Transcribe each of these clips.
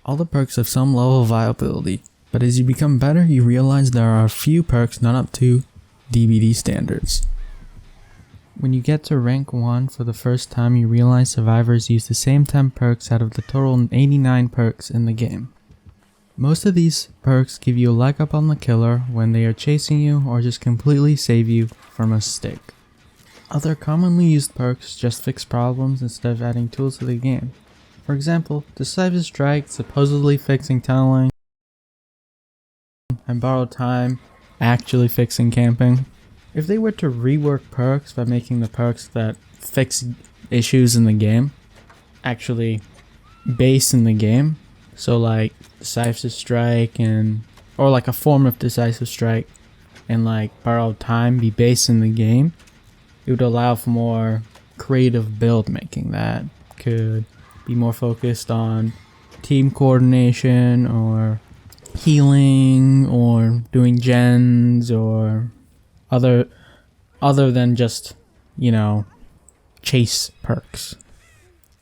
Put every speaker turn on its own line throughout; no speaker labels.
All the perks have some level of viability, but as you become better, you realize there are a few perks not up to DBD standards. When you get to rank 1 for the first time, you realize survivors use the same 10 perks out of the total 89 perks in the game. Most of these perks give you a leg up on the killer when they are chasing you or just completely save you from a stake. Other commonly used perks just fix problems instead of adding tools to the game. For example, Decisive Strike supposedly fixing tunneling, and Borrowed Time actually fixing camping. If they were to rework perks by making the perks that fix issues in the game actually base in the game, so like Decisive Strike or like a form of Decisive Strike and like Borrowed Time be based in the game, it would allow for more creative build making that could be more focused on team coordination or healing or doing gens or other than just, chase perks.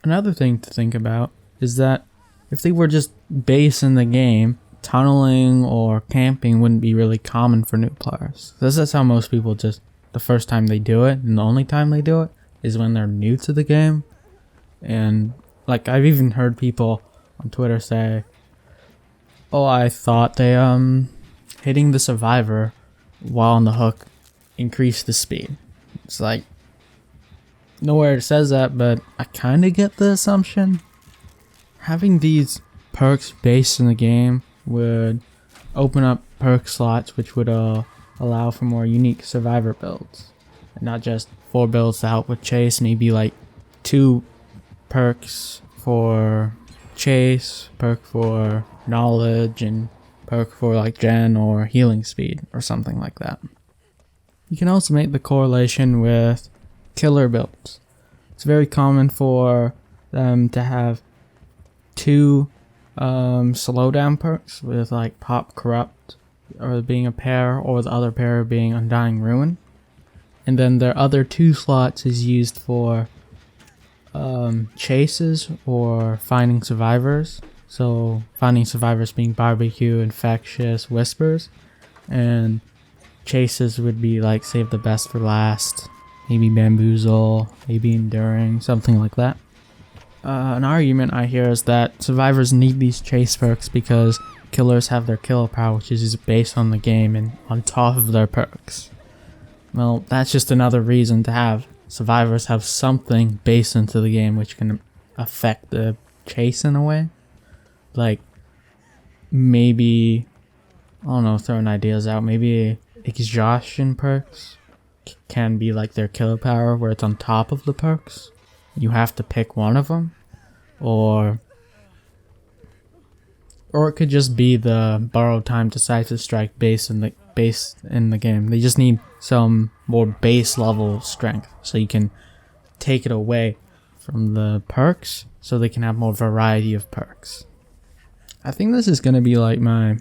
Another thing to think about is that if they were just base in the game, tunneling or camping wouldn't be really common for new players. This is how most people just, the first time they do it and the only time they do it is when they're new to the game. And like I've even heard people on Twitter say, oh, I thought they hitting the survivor while on the hook increased the speed. It's like, nowhere it says that, but I kind of get the assumption. Having these perks based in the game would open up perk slots which would allow for more unique survivor builds. And not just 4 builds to help with chase, maybe like 2 perks for chase, perk for knowledge, and perk for like gen or healing speed or something like that. You can also make the correlation with killer builds. It's very common for them to have 2 slowdown perks with like Pop Corrupt or being a pair, or the other pair being Undying Ruin. And then their other 2 slots is used for chases or finding survivors. So finding survivors being Barbecue, Infectious, Whispers, and chases would be like Save the Best for Last, maybe Bamboozle, maybe Enduring, something like that. An argument I hear is that survivors need these chase perks because killers have their killer power, which is based on the game and on top of their perks. Well, that's just another reason to have survivors have something based into the game which can affect the chase in a way. Like, maybe, I don't know, throwing ideas out, maybe exhaustion perks can be like their killer power where it's on top of the perks. You have to pick one of them, or it could just be the Borrowed Time Decisive Strike base in the game. They just need some more base level strength so you can take it away from the perks so they can have more variety of perks. I think this is going to be like my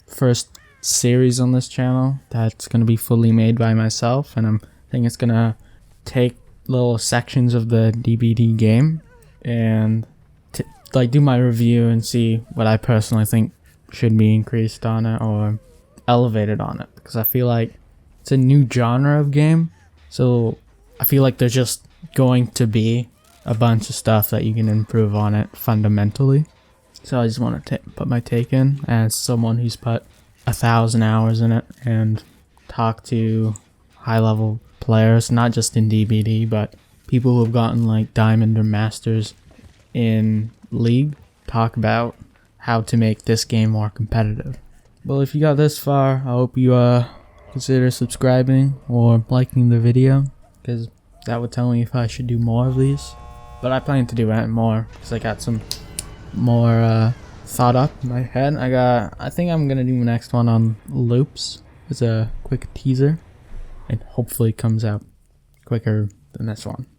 first series on this channel that's going to be fully made by myself, and I think it's going to take little sections of the DBD game and do my review and see what I personally think should be increased on it or elevated on it, because I feel like it's a new genre of game, so I feel like there's just going to be a bunch of stuff that you can improve on it fundamentally. So I just want to put my take in as someone who's put 1,000 hours in it and talk to high level players, not just in DBD, but people who have gotten like Diamond or Masters in League, talk about how to make this game more competitive. Well, if you got this far, I hope you consider subscribing or liking the video, because that would tell me if I should do more of these. But I plan to do it more because I got some more thought up in my head. I think I'm gonna do the next one on loops as a quick teaser, and hopefully it comes out quicker than this one.